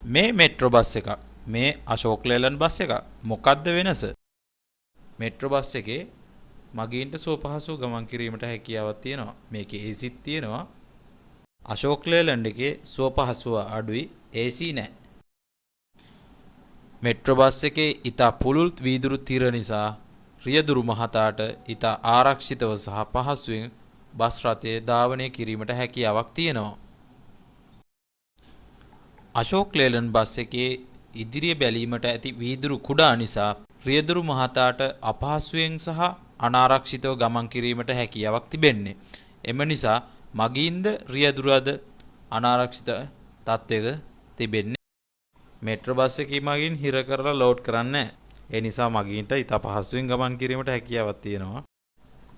මේ metro bus එකක්. මේ අශෝක් ලේලන්ඩ් බස් එකක්. මොකක්ද වෙනස? මෙට්‍රෝ බස් එකේ මගීන්ට සුවපහසු ගමන් කිරීමට හැකියාවක් තියෙනවා. මේකේ AC තියෙනවා. අශෝක් ලේලන්ඩ් එකේ සුවපහසුව අඩුයි, AC නැහැ. මෙට්‍රෝ බස් එකේ ඉතා පුළුල් වීදුරු තිර නිසා රියදුරු මහතාට ඉතා ආරක්ෂිතව සහ පහසුවෙන් බස් රථයේ ධාවනය කිරීමට හැකියාවක් තියෙනවා. අශෝක් ලේලන්ඩ් බස් එකේ ඉදිරිය බැලීමට ඇති වීදුරු කුඩා නිසා රියදුරු මහතාට අපහසුයෙන් සහ අනාරක්ෂිතව ගමන් කිරීමට හැකියාවක් තිබෙන්නේ. එම නිසා මගීන්ද රියදුරද අනාරක්ෂිත තත්ත්වයක තිබෙන්නේ. මෙට්‍රෝ බස් එකේ මගින් හිර කරලා ලෝඩ් කරන්නේ නැහැ. ඒ නිසා මගීන්ට ඉතා පහසුවෙන් ගමන් කිරීමට හැකියාවක් තියෙනවා.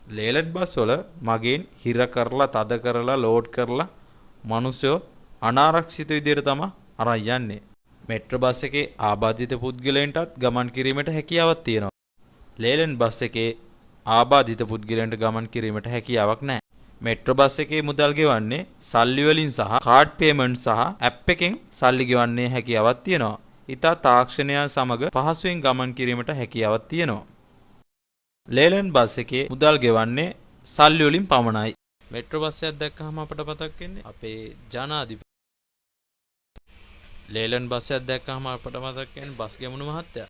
ලේලන්ඩ් බස් වල මගීන් හිර කරලා තද කරලා ලෝඩ් කරලා මිනිස්සු අනාරක්ෂිත විදියට තමයි අරන් යන්නේ. මෙට්‍රෝ බස් එකේ ආබාධිත පුද්ගලයන්ටත් ගමන් කිරීමට හැකියාවක් තියෙනවා. ලේලන්ඩ් බස් එකේ ආබාධිත පුද්ගලයන්ට ගමන් කිරීමට හැකියාවක් නැහැ. මෙට්‍රෝ බස් එකේ මුදල් ගෙවන්නේ සල්ලි වලින් සහ කාඩ් පේමන්ට් සහ ඇප් එකෙන් සල්ලි ගෙවන්නේ හැකියාවක් තියෙනවා. ඉතා තාක්ෂණය සමග පහසුවෙන් ගමන් කිරීමට හැකියාවක් තියෙනවා. ලේලන්ඩ් බස් එකේ මුදල් ගෙවන්නේ සල්ලි වලින් පමණයි. මෙට්‍රෝ බස් එකක් දැක්කහම අපට මතක් වෙන්නේ අපේ ජනාධිපති. ලේලන්ඩ් බස් එකක් දැක්කහම අපට මතක් වෙන්නේ බස් ගැමුණු මහත්තයා.